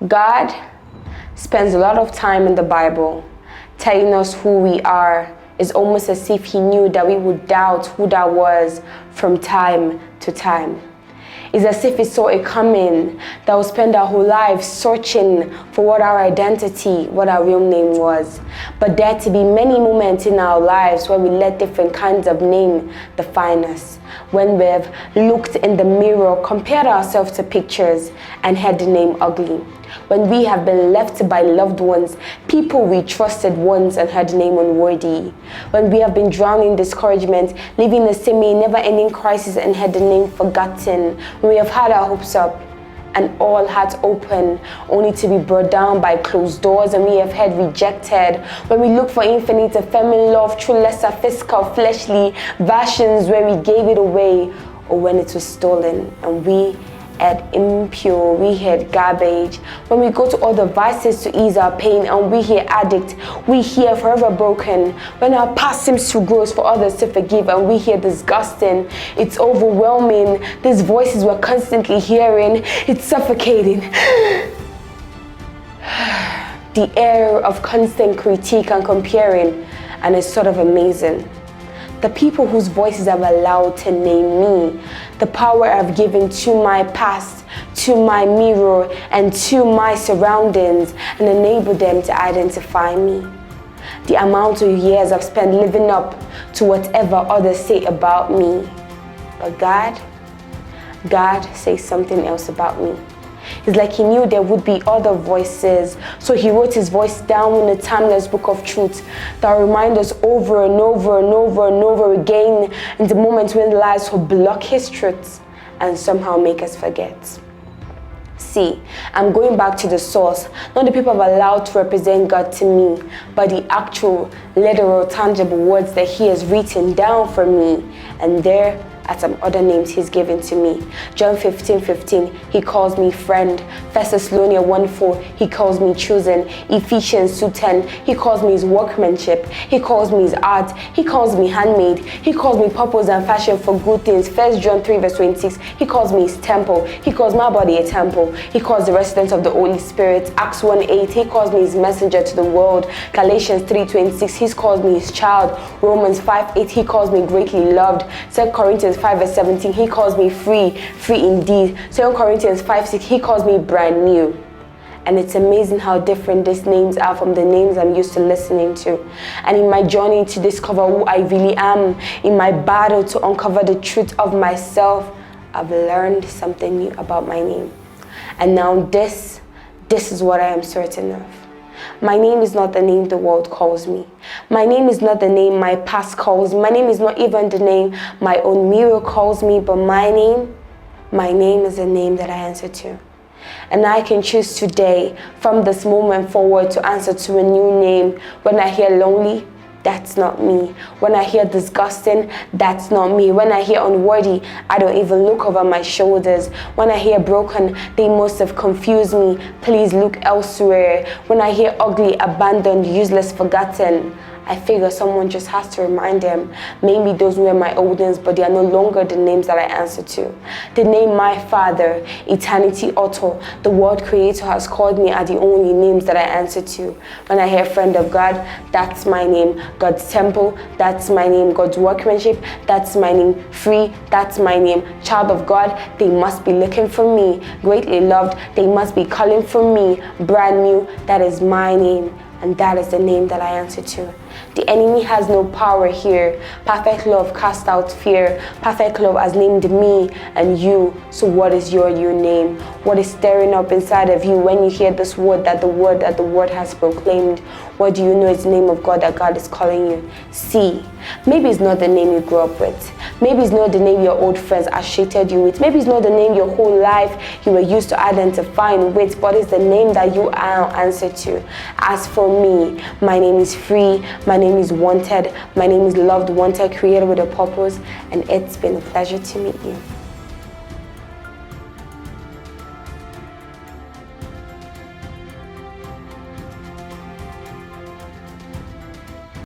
God spends a lot of time in the Bible telling us who we are. It's almost as if he knew that we would doubt who that was from time to time. It's as if he saw it coming, that we'll spend our whole lives searching for what our identity, what our real name was. But there to be many moments in our lives where we let different kinds of name define us. When we've looked in the mirror, compared ourselves to pictures, and had the name ugly. When we have been left by loved ones, people we trusted once, and had the name unworthy. When we have been drowning in discouragement, living the same never-ending crisis, and had the name forgotten. When we have had our hopes up and all hearts open, only to be brought down by closed doors, and we have had rejected. When we look for infinite ephemeral love through lesser physical, fleshly versions where we gave it away, or when it was stolen and we had impure, we had garbage. When we go to other vices to ease our pain, and we hear addict, we hear forever broken. When our past seems too gross for others to forgive, and we hear disgusting, it's overwhelming. These voices we're constantly hearing, it's suffocating. The air of constant critique and comparing, and it's sort of amazing. The people whose voices I've allowed to name me, the power I've given to my past, to my mirror, and to my surroundings, and enable them to identify me. The amount of years I've spent living up to whatever others say about me. But God says something else about me. It's like he knew there would be other voices, so he wrote his voice down in a timeless book of truth that remind us over and over and over and over again in the moments when lies will block his truths and somehow make us forget. See, I'm going back to the source, not the people I've allowed to represent God to me, but the actual, literal, tangible words that he has written down for me, and there at some other names he's given to me. John 15:15, he calls me friend. 1 Thessalonians 1:4, he calls me chosen. Ephesians 2:10, he calls me his workmanship. He calls me his art. He calls me handmade. He calls me purpose and fashion for good things. 1 John 3:26, he calls me his temple. He calls my body a temple. He calls the residence of the Holy Spirit. Acts 1:8, he calls me his messenger to the world. Galatians 3:26, he calls me his child. Romans 5:8, he calls me greatly loved. 2 Corinthians 5:17, he calls me free indeed. 2 Corinthians 5:6, he calls me brand new. And it's amazing how different these names are from the names I'm used to listening to. And in my journey to discover who I really am, in my battle to uncover the truth of myself, I've learned something new about my name. And now this is what I am certain of. My name is not the name the world calls me. My name is not the name my past calls me. My name is not even the name my own mirror calls me, but my name is the name that I answer to. And I can choose today, from this moment forward, to answer to a new name. When I hear lonely, that's not me. When I hear disgusting, that's not me. When I hear unworthy, I don't even look over my shoulders. When I hear broken, they must have confused me. Please look elsewhere. When I hear ugly, abandoned, useless, forgotten, I figure someone just has to remind them. Maybe those were my old names, but they are no longer the names that I answer to. The name my Father, eternity author, the world creator has called me are the only names that I answer to. When I hear friend of God, that's my name. God's temple, that's my name. God's workmanship, that's my name. Free, that's my name. Child of God, they must be looking for me. Greatly loved, they must be calling for me. Brand new, that is my name. And that is the name that I answer to. The enemy has no power here. Perfect love casts out fear. Perfect love has named me and you. So what is your new name? What is stirring up inside of you when you hear this word that the word has proclaimed? What do you know is the name of God that God is calling you? See, maybe it's not the name you grew up with. Maybe it's not the name your old friends associated you with. Maybe it's not the name your whole life you were used to identifying with, but it's the name that you are answered to. As for me, my name is free, my name is wanted, my name is loved, wanted, created with a purpose, and it's been a pleasure to meet you.